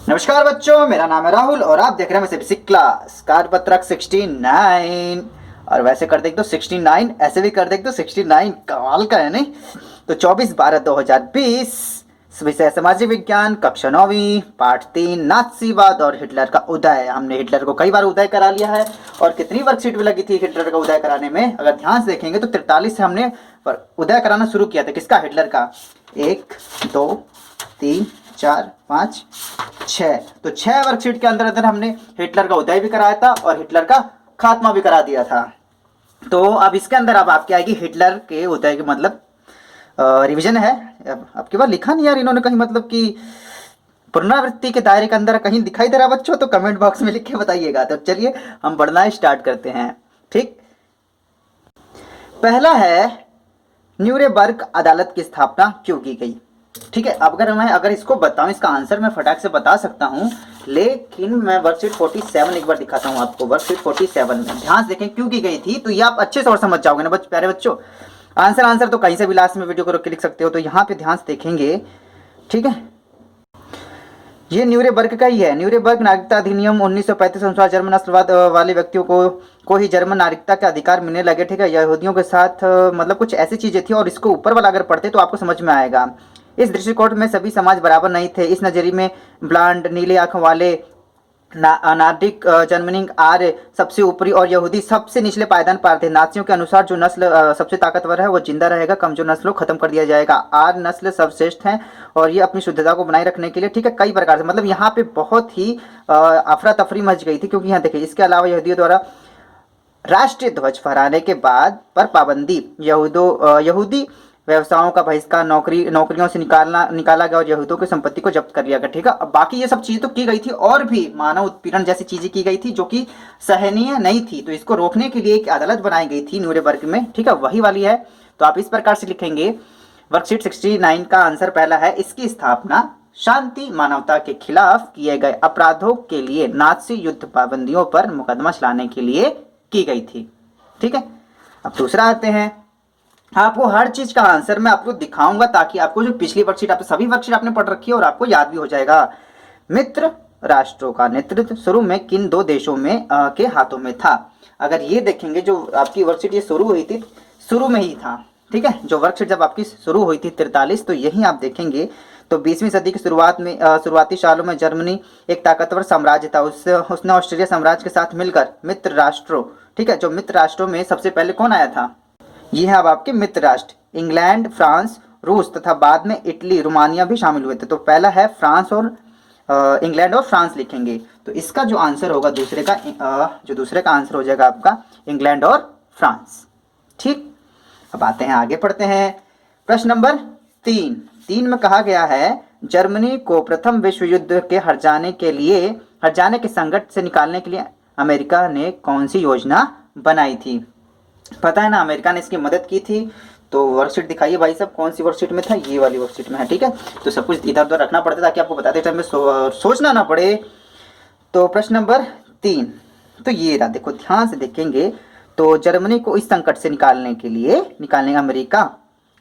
नमस्कार बच्चों, मेरा नाम है राहुल और आप देख रहे हैं मेरे बेसिक क्लास कार्यपत्रक 69। और वैसे कर देख दो 69, ऐसे भी कर देख दो 69। कमाल का है नहीं? तो 24/12/2020 विषय सामाजिक विज्ञान, कक्षा 9वीं, पाठ 3 नाथसीवाद और हिटलर का उदय। हमने हिटलर को कई बार उदय करा लिया है और कितनी वर्कशीट भी लगी थी हिटलर का उदय कराने में। अगर ध्यान से देखेंगे तो 43 से हमने उदय कराना शुरू किया था। किसका? हिटलर का। 1 2 3 4 5 6। तो 6 वर्कशीट के अंदर अंदर हमने हिटलर का उदय भी कराया था और हिटलर का खात्मा भी करा दिया था। तो अब इसके अंदर अब आपके आएगी हिटलर के उदय के मतलब रिवीजन है। अब आपके पास लिखा नहीं यार इन्होंने कहीं, मतलब कि पुनरावृत्ति के दायरे के अंदर कहीं दिखाई दे रहा बच्चों? तो कमेंट बॉक्स में लिख के बताइएगा। तो चलिए हम पढ़ना स्टार्ट करते हैं। ठीक, पहला है न्यूरेमबर्ग अदालत की स्थापना क्यों की गई। ठीक है, अगर इसको बताऊं, इसका आंसर मैं फटाक से बता सकता हूं, लेकिन मैं वर्कशीट 47 एक बार दिखाता हूं आपको। वर्कशीट 47 में ध्यान से देखें क्यों की गई थी, तो ये आप अच्छे से और समझ जाओगे ना प्यारे बच्चों। आंसर तो कहीं से भी लास्ट में वीडियो को रोक के लिख सकते हो। तो यहाँ पे ध्यान से देखेंगे, ठीक है, ये न्यूरेमबर्ग का ही है। न्यूरेमबर्ग नागरिकता अधिनियम 1935 अनुसार जर्मन नस्लवाद वाले व्यक्तियों को ही जर्मन नागरिकता के अधिकार मिलने लगे। ठीक है, यहूदियों के साथ मतलब कुछ ऐसी चीजें थी। और इसको ऊपर वाला अगर पढ़ते तो आपको समझ में आएगा। इस दृष्टिकोण में सभी समाज बराबर नहीं थे। इस नजरिए में ब्लांड नीले आंखों वाले नार्डिक जर्मनी आर्य सबसे ऊपरी और यहूदी सबसे निचले पायदान पर थे। नाजियों के अनुसार जो नस्ल सबसे ताकतवर है वो जिंदा रहेगा, कमजोर नस्लों को खत्म कर दिया जाएगा। आर्य नस्ल सर्वश्रेष्ठ है और ये अपनी शुद्धता को बनाए रखने के लिए, ठीक है, कई प्रकार से, मतलब यहाँ पे बहुत ही अफरा तफरी मच गई थी। क्योंकि यहाँ देखिए, इसके अलावा यहूदियों द्वारा राष्ट्रीय ध्वज फहराने के बाद पर पाबंदी, यहूदी व्यवसायों का बहिष्कार, नौकरियों से निकाला गया और यहूदियों की संपत्ति को जब्त कर लिया गया। ठीक है, अब बाकी ये सब चीजें तो की गई थी और भी मानव उत्पीड़न जैसी चीजें की गई थी जो कि सहनीय नहीं थी। तो इसको रोकने के लिए एक अदालत बनाई गई थी न्यूरेमबर्ग में। ठीक है, वही वाली है। तो आप इस प्रकार से लिखेंगे, वर्कशीट 69 का आंसर पहला है, इसकी स्थापना शांति मानवता के खिलाफ किए गए अपराधों के लिए नाजी युद्ध पाबंदियों पर मुकदमा चलाने के लिए की गई थी। ठीक है, अब दूसरा आते हैं। आपको हर चीज का आंसर मैं आपको दिखाऊंगा ताकि आपको जो पिछली वर्कशीट, आप सभी वर्कशीट आपने पढ़ रखी है और आपको याद भी हो जाएगा। मित्र राष्ट्रों का नेतृत्व शुरू में किन दो देशों में के हाथों में था। अगर ये देखेंगे, जो आपकी वर्कशीट ये शुरू हुई थी, शुरू में ही था। ठीक है, जो वर्कशीट जब आपकी शुरू हुई थी 43, तो यही आप देखेंगे। तो 20वीं सदी की शुरुआती सालों में जर्मनी एक ताकतवर साम्राज्य था। उसने ऑस्ट्रेलिया साम्राज्य के साथ मिलकर मित्र राष्ट्रों, ठीक है, जो मित्र राष्ट्रों में सबसे पहले कौन आया था, ये है अब आपके मित्र राष्ट्र, इंग्लैंड, फ्रांस, रूस तथा बाद में इटली, रोमानिया भी शामिल हुए थे। तो पहला है फ्रांस और इंग्लैंड और फ्रांस लिखेंगे। तो इसका जो आंसर होगा दूसरे का आंसर हो जाएगा आपका इंग्लैंड और फ्रांस। ठीक, अब आते हैं आगे, पढ़ते हैं प्रश्न नंबर 3 में कहा गया है, जर्मनी को प्रथम विश्व युद्ध के हर जाने के संकट से निकालने के लिए अमेरिका ने कौन सी योजना बनाई थी। पता है ना, अमेरिका ने इसकी मदद की थी। तो वर्कशीट दिखाइए भाई साहब, कौन सी वर्कशीट में था, ये वाली वर्कशीट में है। ठीक है, तो सब कुछ इधर उधर रखना पड़ता है ताकि आपको बताते टाइम में सोचना ना पड़े। तो प्रश्न नंबर 3, तो ये रहा, देखो ध्यान से देखेंगे। तो जर्मनी को इस संकट से निकालने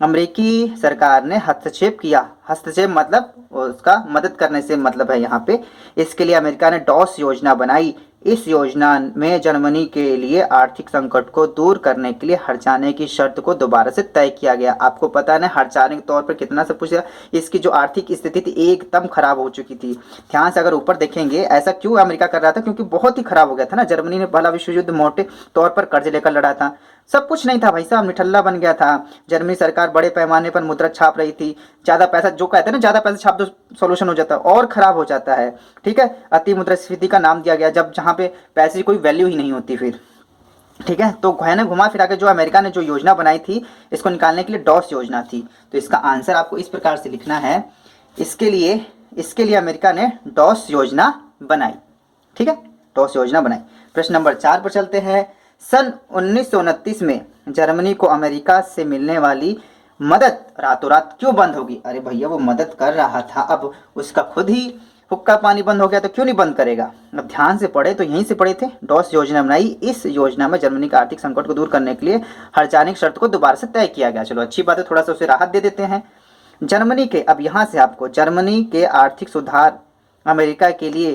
अमेरिकी सरकार ने हस्तक्षेप किया। हस्तक्षेप मतलब उसका मदद करने से मतलब है यहाँ पे। इसके लिए अमेरिका ने डॉस योजना बनाई। इस योजना में जर्मनी के लिए आर्थिक संकट को दूर करने के लिए हर्जाने की शर्त को दोबारा से तय किया गया। आपको पता है ना, हर्जाने के तौर पर कितना सब कुछ, इसकी जो आर्थिक स्थिति थी एकदम खराब हो चुकी थी। ध्यान से अगर ऊपर देखेंगे, ऐसा क्यों अमेरिका कर रहा था, क्योंकि बहुत ही खराब हो गया था ना। जर्मनी ने पहला विश्व युद्ध मोटे तौर पर कर्ज लेकर लड़ा था। सब कुछ नहीं था भाई साहब, निठल्ला बन गया था। जर्मनी सरकार बड़े पैमाने पर मुद्रा छाप रही थी। ज्यादा पैसा, जो कहते हैं ना, ज्यादा पैसा छाप दो सोल्यूशन हो जाता है, और खराब हो जाता है। ठीक है, अति मुद्रास्फीति का नाम दिया गया जब जहां पे पैसे की कोई वैल्यू ही नहीं होती फिर। ठीक है, तो घने घुमा फिरा के जो अमेरिका ने जो योजना बनाई थी इसको निकालने के लिए डॉस योजना थी। तो इसका आंसर आपको इस प्रकार से लिखना है, इसके लिए अमेरिका ने डॉस योजना बनाई। ठीक है, डॉस योजना बनाई। प्रश्न नंबर 4 पर चलते हैं। सन 1929 में जर्मनी को अमेरिका से मिलने वाली मदद रातों रात क्यों बंद होगी। अरे भैया, वो मदद कर रहा था, अब उसका खुद ही हुक्का पानी बंद हो गया तो क्यों नहीं बंद करेगा। अब ध्यान से पढ़े, तो यहीं से पढ़े थे। डॉस योजना बनाई। इस योजना में जर्मनी का आर्थिक संकट को दूर करने के लिए हर्जाने की शर्त को दोबारा से तय किया गया। चलो अच्छी बात है, थोड़ा सा उसे राहत दे देते हैं। जर्मनी के, अब यहाँ से आपको जर्मनी के आर्थिक सुधार अमेरिका के लिए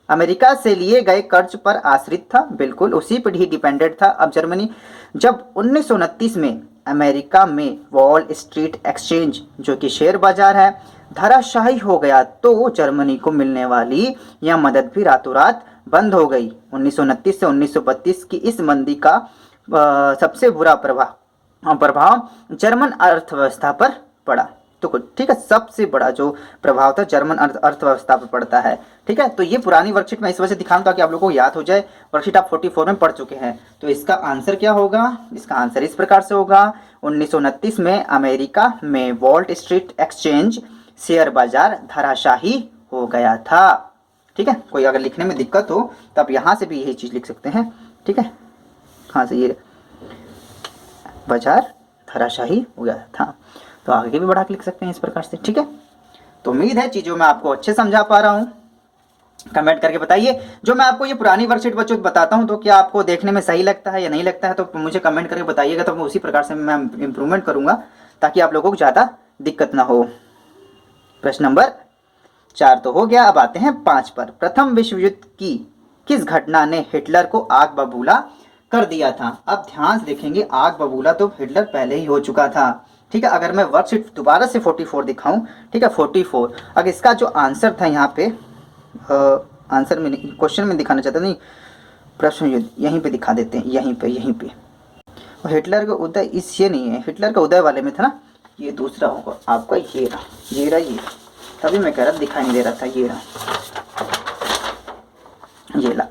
अमेरिका से लिए गए कर्ज पर आश्रित था, बिल्कुल उसी पर ही डिपेंडेंट था। अब जर्मनी जब 1929 में अमेरिका में वॉल स्ट्रीट एक्सचेंज जो कि शेयर बाजार है धराशायी हो गया तो जर्मनी को मिलने वाली यह मदद भी रातों रात बंद हो गई। 1929 से 1932 की इस मंदी का सबसे बुरा प्रभाव जर्मन अर्थव्यवस्था पर पड़ा। तो ठीक है, सबसे बड़ा जो प्रभाव था जर्मन अर्थव्यवस्था पर पड़ता है। ठीक है, तो ये पुरानी वर्कशीट मैं इस वजह से दिखाऊं ताकि आप लोगों को याद हो जाए। वर्कशीट आप 44 में पढ़ चुके हैं। तो इसका आंसर क्या होगा? इसका आंसर इस प्रकार से होगा, 1929 में अमेरिका में वॉल स्ट्रीट एक्सचेंज शेयर बाजार धराशायी हो गया था। ठीक है, कोई अगर लिखने में दिक्कत हो तो आप यहाँ से भी यही चीज़ लिख सकते हैं। ठीक है, कहाँ से, ये बाजार धराशायी हो गया था, तो आगे भी बढ़ा के लिख सकते हैं इस प्रकार से। ठीक है, तो उम्मीद है चीज़ों में आपको अच्छे समझा पा रहा हूँ। कमेंट करके बताइए, जो मैं आपको ये पुरानी वर्कशीट बच्चों बताता हूँ तो क्या आपको देखने में सही लगता है या नहीं लगता है, तो मुझे कमेंट करके बताइएगा, तो मैं उसी प्रकार से मैं इम्प्रूवमेंट करूँगा ताकि आप लोगों को ज़्यादा दिक्कत ना हो। प्रश्न नंबर 4 तो हो गया, अब आते हैं 5 पर। प्रथम विश्व युद्ध की किस घटना ने हिटलर को आग बबूला कर दिया था? अब ध्यान से देखेंगे, आग बबूला तो हिटलर पहले ही हो चुका था। ठीक है, अगर मैं वर्कशीट दोबारा से 44 दिखाऊं, ठीक है 44, अगर इसका जो आंसर था यहाँ पे आंसर में क्वेश्चन में दिखाना चाहता नहीं, प्रश्न युद्ध यहीं पे दिखा देते हैं, यहीं पे। और हिटलर का उदय इस ये नहीं है, हिटलर का उदय वाले में था ना, ये दूसरा होगा आपका, ये तभी मैं कह रहा दिखाई नहीं दे रहा था, ये ला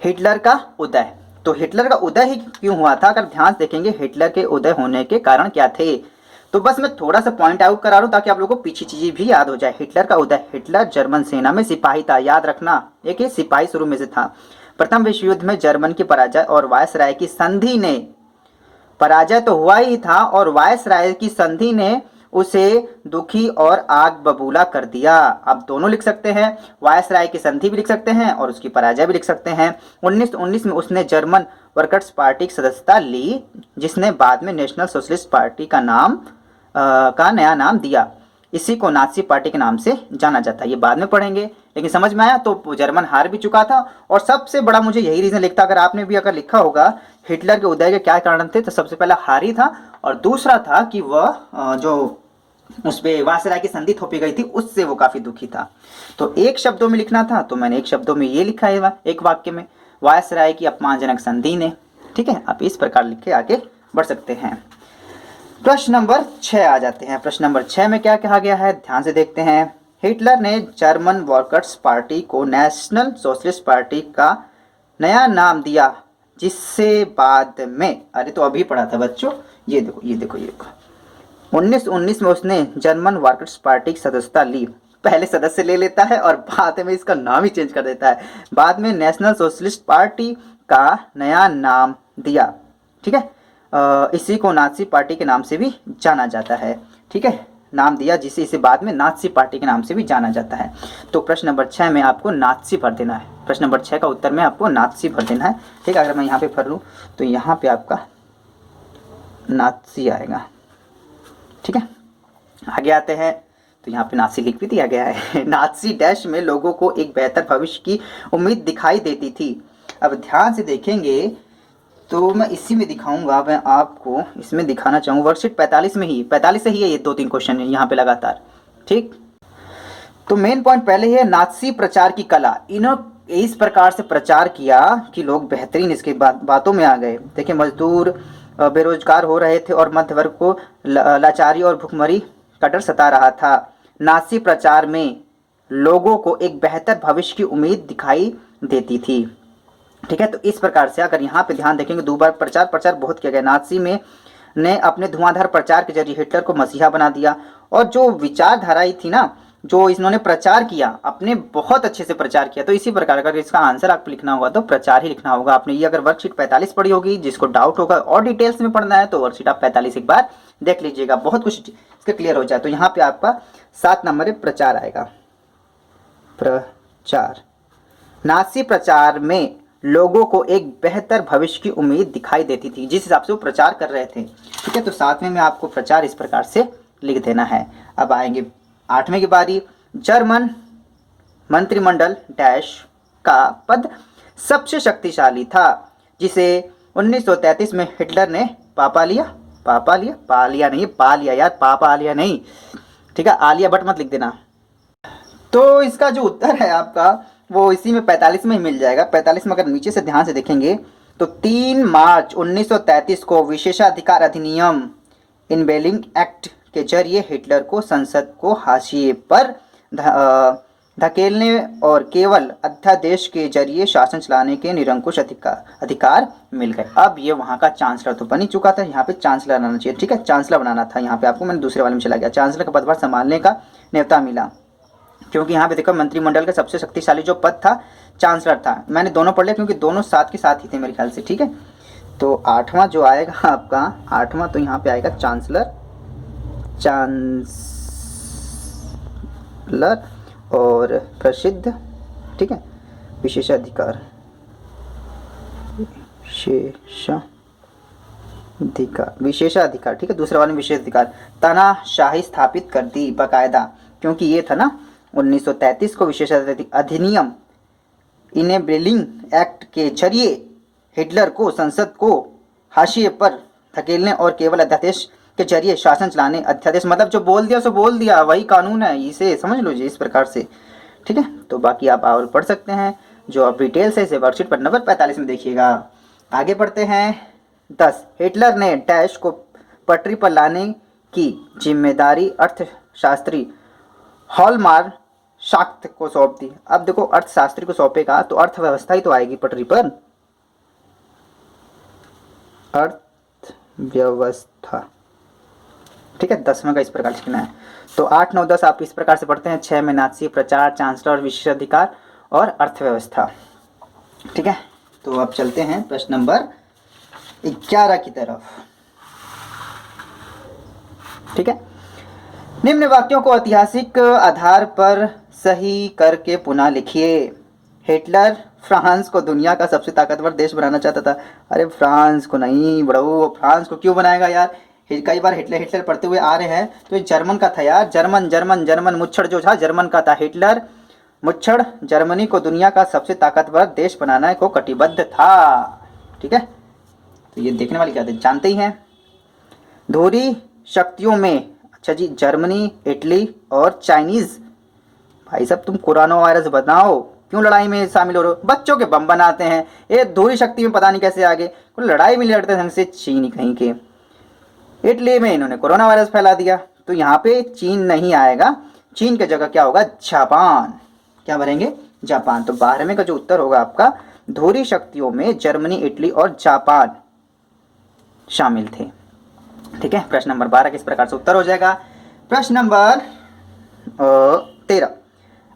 हिटलर का उदय। तो हिटलर का उदय ही क्यों हुआ था? अगर ध्यान से देखेंगे हिटलर के उदय होने के कारण क्या थे, तो बस मैं थोड़ा सा पॉइंट आउट करा रहा हूं ताकि आप लोगों को पीछे चीजें भी याद हो जाए। हिटलर का उदय, हिटलर जर्मन सेना में सिपाही था, याद रखना, एक ही सिपाही शुरू में से था। प्रथम विश्व युद्ध में जर्मन की पराजय और वायसराय की संधि ने, पराजय तो हुआ ही था और वायसराय की संधि ने उसे दुखी और आग बबूला कर दिया। आप दोनों लिख सकते हैं, वायसराय की संधि भी लिख सकते हैं और उसकी पराजय भी लिख सकते हैं। 1919 में उसने जर्मन वर्कर्स पार्टी की सदस्यता ली, जिसने बाद में नेशनल सोशलिस्ट पार्टी का नया नाम दिया। इसी को नाजी पार्टी के नाम से जाना जाता है। ये बाद में पढ़ेंगे, लेकिन समझ में आया। तो जर्मन हार भी चुका था और सबसे बड़ा मुझे यही रीजन लिखता, अगर आपने भी अगर लिखा होगा हिटलर के उदय के क्या कारण थे, तो सबसे पहला हार ही था और दूसरा था कि वह जो उस पे वायसराय की संधि थोपी गई थी उससे वो काफी दुखी था। तो एक शब्दों में लिखना था तो मैंने एक शब्दों में ये लिखा है, एक वाक्य में, वायसराय की अपमानजनक संधि ने। ठीक है, आप इस प्रकार लिख के आगे बढ़ सकते हैं। प्रश्न नंबर 6 आ जाते हैं। प्रश्न नंबर 6 में क्या कहा गया है, ध्यान से देखते हैं। हिटलर ने जर्मन वर्कर्स पार्टी को नेशनल सोशलिस्ट पार्टी का नया नाम दिया, जिससे बाद में, अरे तो अभी पढ़ा था बच्चों, ये देखो 1919 में उसने जर्मन वर्कर्स पार्टी की सदस्यता ली। पहले सदस्य ले लेता है और बाद में इसका नाम ही चेंज कर देता है। बाद में नेशनल सोशलिस्ट पार्टी का नया नाम दिया। ठीक है, इसी को नाजी पार्टी के नाम से भी जाना जाता है। ठीक है, नाम दिया जिसे इसे बाद में नाजी पार्टी के नाम से भी जाना जाता है। तो प्रश्न नंबर 6 में आपको नाजी भर देना है। प्रश्न नंबर 6 का उत्तर में आपको नाजी भर देना है। ठीक है, अगर मैं यहाँ पे भर लूँ तो यहाँ पे आपका नाजी आएगा। ठीक है, आगे आते हैं तो यहाँ पे नाजी लिख भी दिया गया है। नाजी डैश में लोगों को एक बेहतर भविष्य की उम्मीद दिखाई देती थी। अब ध्यान से देखेंगे तो मैं इसी में दिखाऊंगा, मैं आपको इसमें दिखाना चाहूँगा वर्कशीट 45 में ही, 45 से ही है ये 2-3 क्वेश्चन है यहाँ पे लगातार। ठीक, तो मेन पॉइंट पहले है नाजी प्रचार की कला। इन्होंने इस प्रकार से प्रचार किया कि लोग बेहतरीन इसके बातों में आ गए। देखिए, मजदूर बेरोजगार हो रहे थे और मध्य वर्ग को लाचारी और भुखमरी का डर सता रहा था। नाजी प्रचार में लोगों को एक बेहतर भविष्य की उम्मीद दिखाई देती थी। ठीक है, तो इस प्रकार से अगर यहाँ पे ध्यान देखेंगे, दो बार प्रचार बहुत किया गया। नाजी में ने अपने धुआंधार प्रचार के जरिए हिटलर को मसीहा बना दिया और जो विचारधारा थी ना, जो इन्होंने प्रचार किया, अपने बहुत अच्छे से प्रचार किया। तो इसी प्रकार अगर इसका आंसर आपको लिखना होगा तो प्रचार ही लिखना होगा आपने। ये अगर वर्कशीट 45 पढ़ी होगी, जिसको डाउट होगा और डिटेल्स में पढ़ना है तो वर्कशीट आप 45 एक बार देख लीजिएगा, बहुत कुछ इसका क्लियर हो जाए। तो यहाँ पे आपका 7 नंबर प्रचार आएगा। प्रचार, नाजी प्रचार में लोगों को एक बेहतर भविष्य की उम्मीद दिखाई देती थी, जिस हिसाब से वो प्रचार कर रहे थे। ठीक है, तो 7वें में आपको प्रचार इस प्रकार से लिख देना है। अब आएंगे 8वें की बारी। जर्मन मंत्रिमंडल डैश का पद सबसे शक्तिशाली था, जिसे 1933 में हिटलर ने पा लिया नहीं, पा लिया यार, पा लिया नहीं, ठीक है, आलिया भट्ट मत लिख देना। तो इसका जो उत्तर है आपका वो इसी में 45 में ही मिल जाएगा। 45 में अगर नीचे से ध्यान से देखेंगे तो 3 मार्च 1933 को विशेषाधिकार अधिनियम इनबेलिंग एक्ट के जरिए हिटलर को संसद को हाशिए पर धकेलने और केवल अध्यादेश के जरिए शासन चलाने के निरंकुश अधिकार मिल गए। अब ये वहाँ का चांसलर तो बन ही चुका था, यहाँ पे चांसलर बनाना चाहिए, ठीक है, चांसलर बनाना था। यहाँ पे आपको मैंने दूसरे वाले में चला गया, चांसलर का पदभार संभालने का न्योता मिला, क्योंकि यहाँ पे देखो मंत्रिमंडल का सबसे शक्तिशाली जो पद था चांसलर था। मैंने दोनों पढ़ लिया क्योंकि दोनों साथ के साथ ही थे मेरे ख्याल से, ठीक है। तो 8वां जो आएगा आपका, 8वां तो यहाँ पे आएगा चांसलर और प्रसिद्ध, ठीक है, विशेषाधिकार, ठीक है। दूसरा वाला विशेषाधिकार, तानाशाही स्थापित कर दी बाकायदा, क्योंकि ये था ना 1933 को विशेषाधिकार अधिनियम इनेबलिंग एक्ट के जरिए हिटलर को संसद को हाशिए पर धकेलने और केवल अध्यादेश के जरिए शासन चलाने, अध्यादेश मतलब जो बोल दिया सो बोल दिया, वही कानून है, इसे समझ लो जी इस प्रकार से, ठीक है। तो बाकी आप और पढ़ सकते हैं, जो आप डिटेल से इसे वर्कशीट पर नंबर 45 में देखिएगा। आगे बढ़ते हैं। 10 हिटलर ने डैश को पटरी पर लाने की जिम्मेदारी अर्थशास्त्री हॉलमार्क शाक्त को सौंप दी। अब देखो अर्थशास्त्री को सौंपेगा तो अर्थव्यवस्था ही तो आएगी पटरी पर, अर्थव्यवस्था, ठीक है। 10वें का इस प्रकार लिखना है। तो 8, 9, 10 आप इस प्रकार से पढ़ते हैं। 6 में नाथसी, प्रचार, चांसलर और विशेषाधिकार और अर्थव्यवस्था, ठीक है। तो अब चलते हैं प्रश्न नंबर 11 की तरफ, ठीक है। निम्न वाक्यों को ऐतिहासिक आधार पर सही करके पुनः लिखिए। हिटलर फ्रांस को दुनिया का सबसे ताकतवर देश बनाना चाहता था। अरे फ्रांस को नहीं बड़ो, फ्रांस को क्यों बनाएगा यार, कई बार हिटलर पढ़ते हुए आ रहे हैं। तो ये जर्मन का था यार, जर्मन मुच्छड़ जो था जर्मन का था। हिटलर मुच्छड़ जर्मनी को दुनिया का सबसे ताकतवर देश बनाने को कटिबद्ध था, ठीक है। तो ये देखने वाली क्या है, जानते ही हैं। धुरी शक्तियों में, अच्छा जी, जर्मनी, इटली और चाइनीज। भाई साहब तुम कोरोना वायरस बनाओ, क्यों लड़ाई में शामिल हो रहे हो? बच्चों के बम बनाते हैं, ये धुरी शक्ति में पता नहीं कैसे आगे, कोई लड़ाई में लड़ते ढंग से चीन कहीं के। इटली में इन्होंने कोरोना वायरस फैला दिया, तो यहाँ पे चीन नहीं आएगा, चीन की जगह क्या होगा, जापान। क्या भरेंगे, जापान। तो 12वें का जो उत्तर होगा आपका, धुरी शक्तियों में जर्मनी, इटली और जापान शामिल थे, ठीक है। प्रश्न नंबर 12 किस प्रकार से उत्तर हो जाएगा। प्रश्न नंबर 13,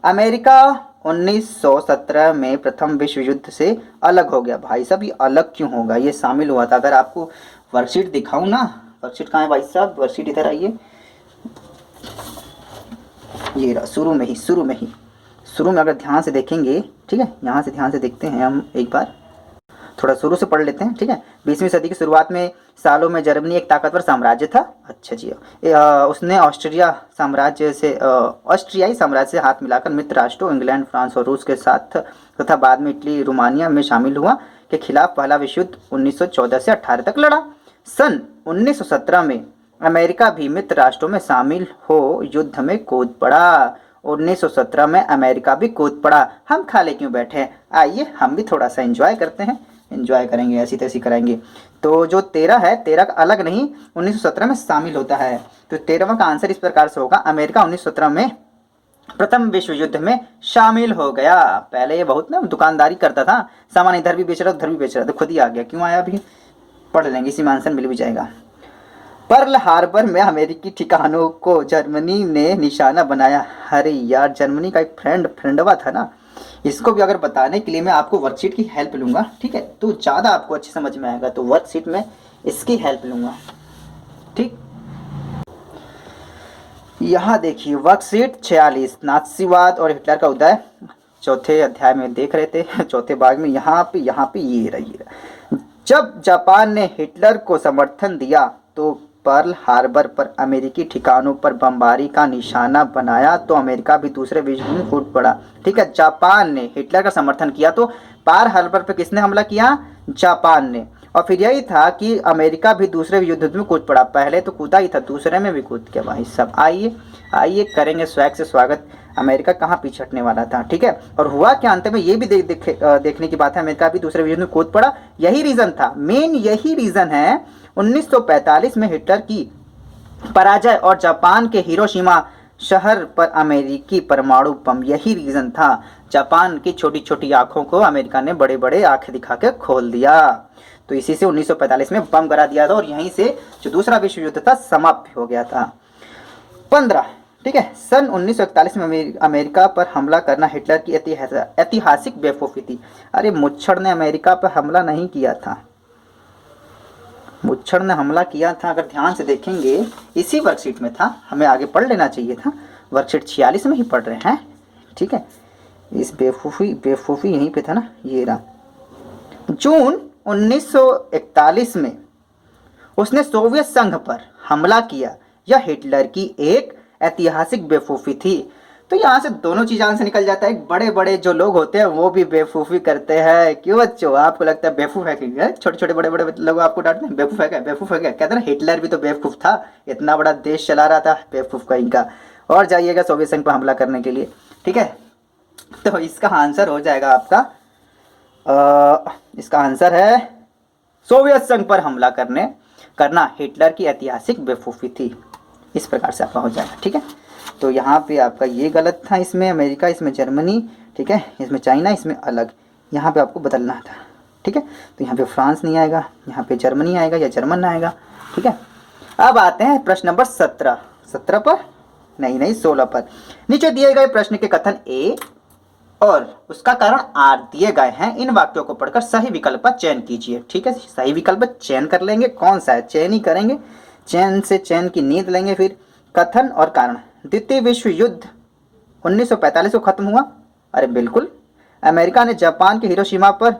अमेरिका 1917 में प्रथम विश्व युद्ध से अलग हो गया। भाई साहब ये अलग क्यों होगा, ये शामिल हुआ था। अगर आपको वर्कशीट दिखाऊं ना, वर्कशीट कहाँ है भाई साहब, वर्कशीट इधर आइए, ये रहा, शुरू में अगर ध्यान से देखेंगे, ठीक है, यहाँ से ध्यान से देखते हैं हम एक बार, थोड़ा शुरू से पढ़ लेते हैं, ठीक है। 20वीं सदी की शुरुआत में सालों में जर्मनी एक ताकतवर साम्राज्य था। अच्छा जी, उसने ऑस्ट्रियाई साम्राज्य से हाथ मिलाकर मित्र राष्ट्रों इंग्लैंड, फ्रांस और रूस के साथ तथा बाद में इटली, रोमानिया में शामिल हुआ के खिलाफ पहला विश्व युद्ध 1914 से 18 तक लड़ा। सन 1917 में अमेरिका भी मित्र राष्ट्रों में शामिल हो युद्ध में कूद पड़ा। 1917 में अमेरिका भी कूद पड़ा। हम खाले क्यों बैठे हैं, आइए हम भी थोड़ा सा एंजॉय करते हैं, एंजॉय करेंगे, ऐसी तैसी करेंगे। तो जो 13 है, 13 का अलग नहीं, 1917 में शामिल होता है। तो 13वां का आंसर इस प्रकार से होगा, अमेरिका 1917 में प्रथम विश्व युद्ध में शामिल हो गया। पहले ये बहुत ना दुकानदारी करता था, सामान इधर भी बेच रहा उधर भी बेच रहा, तो खुद ही आ गया। क्यों आया अभी पढ़ लेंगे, इसी में आंसर मिल भी जाएगा। पर्ल हार्बर में अमेरिकी ठिकानों को जर्मनी ने निशाना बनाया। अरे यार जर्मनी का एक फ्रेंडवा था ना, इसको भी अगर बताने के लिए मैं आपको वर्कशीट की हेल्प लूंगा, ठीक है, तो ज़्यादा आपको अच्छे समझ में आएगा। तो वर्कशीट में इसकी हेल्प लूंगा, ठीक। यहाँ देखिए वर्कशीट 46, नाथसीवाद और हिटलर का उदय, चौथे अध्याय में देख रहे थे, चौथे भाग में। यहाँ पे ये रही। जब जापान ने हिटलर को समर्थन दिया तो पर्ल हार्बर पर अमेरिकी ठिकानों पर बमबारी का निशाना बनाया तो अमेरिका भी दूसरे विश्व युद्ध में कूद पड़ा। ठीक है, जापान ने हिटलर का समर्थन किया तो पर्ल हार्बर पर किसने हमला किया? जापान ने। और फिर यही था कि अमेरिका भी दूसरे युद्ध में कूद पड़ा। पहले तो कूदा ही था, दूसरे में भी कूद गया भाई सब। आइए आइए करेंगे स्वैग से स्वागत। अमेरिका कहाँ पीछे हटने वाला था। ठीक है, और हुआ क्या अंत में ये भी देखने की बात है, अमेरिका भी दूसरे युद्ध में कूद पड़ा। यही रीजन था, मेन यही रीजन है 1945 में हिटलर की पराजय और जापान के हिरोशिमा शहर पर अमेरिकी परमाणु बम। यही रीजन था, जापान की छोटी छोटी आंखों को अमेरिका ने बड़े बड़े आंखें दिखा के खोल दिया। तो इसी से 1945 में बम गिरा दिया था और यहीं से जो दूसरा विश्व युद्ध था समाप्त हो गया था। 15, ठीक है, सन 1941 में अमेरिका पर हमला करना हिटलर की ऐतिहासिक बेवकूफ़ी थी। अरे मुच्छड़ ने अमेरिका पर हमला नहीं किया था, मुच्छड़ ने हमला किया था। अगर ध्यान से देखेंगे इसी वर्कशीट में था, हमें आगे पढ़ लेना चाहिए था, वर्कशीट 46 में ही पढ़ रहे हैं। ठीक है, इस बेवकूफ़ी यहीं पे था ना, ये रहा। जून 1941 में उसने सोवियत संघ पर हमला किया। यह हिटलर की एक ऐतिहासिक बेवकूफ़ी थी। तो यहाँ से दोनों चीज़ आंसर निकल जाता है। बड़े बड़े जो लोग होते हैं वो भी बेवकूफ़ी करते हैं। क्यों बच्चों, आपको लगता है बेवकूफ़ है कि छोटे छोटे बड़े बड़े लोग आपको डांटते हैं बेवकूफ़ है क्या, बेवकूफ़ है क्या? कहते हैं ना, हिटलर भी तो बेवकूफ़ था, इतना बड़ा देश चला रहा था, बेवकूफ़ का इनका। और जाइएगा सोवियत संघ पर हमला करने के लिए। ठीक है, तो इसका आंसर हो जाएगा आपका इसका आंसर है सोवियत संघ पर हमला करना हिटलर की ऐतिहासिक बेवकूफ़ी थी। इस प्रकार से आपका हो जाएगा। ठीक है, तो यहाँ पे आपका ये गलत था, इसमें अमेरिका, इसमें जर्मनी, ठीक है, इसमें चाइना, इसमें अलग, यहाँ पे आपको बदलना था। ठीक है, तो यहाँ पे फ्रांस नहीं आएगा, यहाँ पे जर्मनी आएगा या जर्मन आएगा। ठीक है, अब आते हैं प्रश्न नंबर 17 पर नहीं 16 पर। नीचे दिए गए प्रश्न के कथन ए और उसका कारण आर दिए गए हैं। इन वाक्यों को पढ़कर सही विकल्प का चयन कीजिए। ठीक है, सही विकल्प चयन कर लेंगे, कौन सा है चयन ही करेंगे, चयन से चयन की नींद लेंगे। फिर कथन और कारण। द्वितीय विश्व युद्ध 1945 को खत्म हुआ। अरे बिल्कुल। अमेरिका ने जापान के हिरोशिमा पर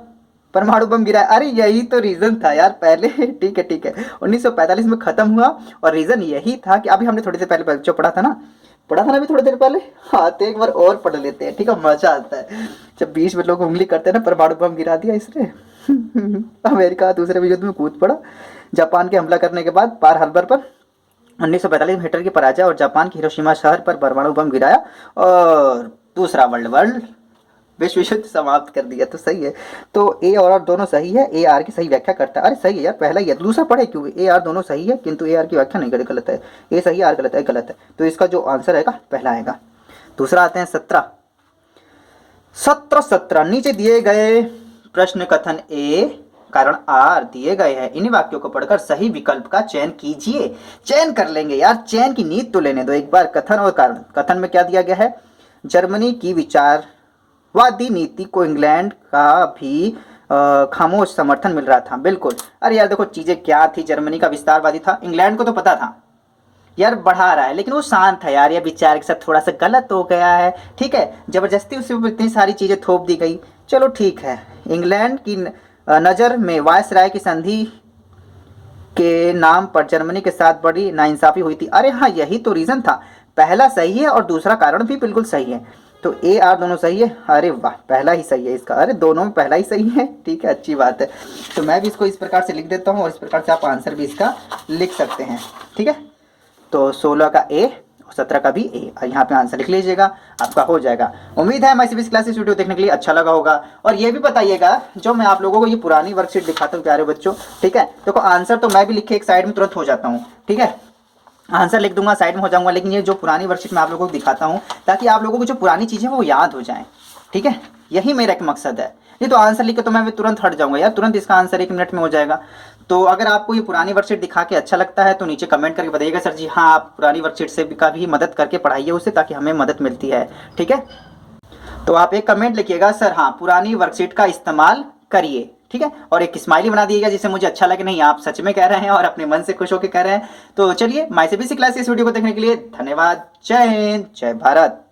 परमाणु बम गिराया। अरे यही तो रीजन था यार पहले। ठीक है 1945 में खत्म हुआ और रीजन यही था कि अभी हमने थोड़ी देर पहले जो पढ़ा था ना अभी थोड़ी देर पहले। हाँ, तो एक बार और पढ़ लेते हैं। ठीक है, मजा आता है जब बीच में लोग उंगली करते हैं ना, परमाणु बम गिरा दिया इसने। अमेरिका दूसरे विश्व युद्ध में कूद पड़ा। जापान के हमला करने के बाद पर्ल हार्बर पर 1945 में हिटलर की पराजय और जापान के हिरोशिमा शहर पर परमाणु बम गिराया और दूसरा वर्ल्ड विश्व युद्ध समाप्त कर दिया। तो सही है, तो ए और आर दोनों सही है। ए आर की सही व्याख्या करता है। अरे सही है यार, पहला ही है, दूसरा पढ़े क्यों? ए आर दोनों सही है किंतु ए आर की व्याख्या नहीं करे, गलत है। ए सही है, आर गलत है, गलत है। तो इसका जो आंसर आएगा पहला आएगा। दूसरा आते हैं 17 नीचे दिए गए प्रश्न कथन ए कारण आर दिए गए हैं। इन वाक्यों को पढ़कर सही विकल्प का चयन कीजिए। चयन कर लेंगे यार, चयन की नींद तो लेने दो एक बार। कथन और कारण। कथन में क्या दिया गया है? जर्मनी की विचारवादी नीति को इंग्लैंड का भी खामोश समर्थन मिल रहा था। बिल्कुल। अरे यार देखो चीजें क्या थी, जर्मनी का विस्तारवादी था, इंग्लैंड को तो पता था यार बढ़ा रहा है, लेकिन वो शांत था यार, ये विचार के साथ थोड़ा सा गलत हो गया है। ठीक है, जबरदस्ती उसके ऊपर इतनी सारी चीजें थोप दी गई। चलो ठीक है, इंग्लैंड की नज़र में वायसराय की संधि के नाम पर जर्मनी के साथ बड़ी नाइंसाफी हुई थी। अरे हाँ, यही तो रीज़न था। पहला सही है और दूसरा कारण भी बिल्कुल सही है। तो ए आर दोनों सही है। अरे वाह, पहला ही सही है इसका। अरे दोनों में पहला ही सही है। ठीक है, अच्छी बात है। तो मैं भी इसको इस प्रकार से लिख देता हूँ और इस प्रकार से आप आंसर भी इसका लिख सकते हैं। ठीक है, तो 16 का ए और 17 का भी ए, और यहाँ पे आंसर लिख लीजिएगा, आपका हो जाएगा। उम्मीद है MyCBC क्लासेस वीडियो देखने के लिए अच्छा लगा होगा। और ये भी बताइएगा, जो मैं आप लोगों को ये पुरानी वर्कशीट दिखाता हूँ प्यारे बच्चों। ठीक है, देखो आंसर तो मैं भी लिख के एक साइड में तुरंत हो जाता हूँ। ठीक है, आंसर लिख दूंगा, साइड में हो जाऊंगा, लेकिन ये जो पुरानी वर्कशीट मैं आप लोगों को दिखाता हूँ ताकि आप लोगों को जो पुरानी चीज़ें वो याद हो जाएं। ठीक है, यही मेरा एक मकसद है। नहीं तो आंसर लिख के तो मैं तुरंत हट जाऊंगा यार, तुरंत इसका आंसर 1 मिनट में हो जाएगा। तो अगर आपको ये पुरानी वर्कशीट दिखा के अच्छा लगता है तो नीचे कमेंट करके बताइएगा सर जी हाँ, आप पुरानी वर्कशीट से भी काफ़ी मदद करके पढ़ाइए उससे, ताकि हमें मदद मिलती है। ठीक है, तो आप एक कमेंट लिखिएगा सर हाँ, पुरानी वर्कशीट का इस्तेमाल करिए। ठीक है, और एक स्माइली बना दीजिएगा जिससे मुझे अच्छा लगे, नहीं आप सच में कह रहे हैं और अपने मन से खुश होकर कह रहे हैं। तो चलिए, MyCBC क्लासेस वीडियो को देखने के लिए धन्यवाद। जय हिंद, जय भारत।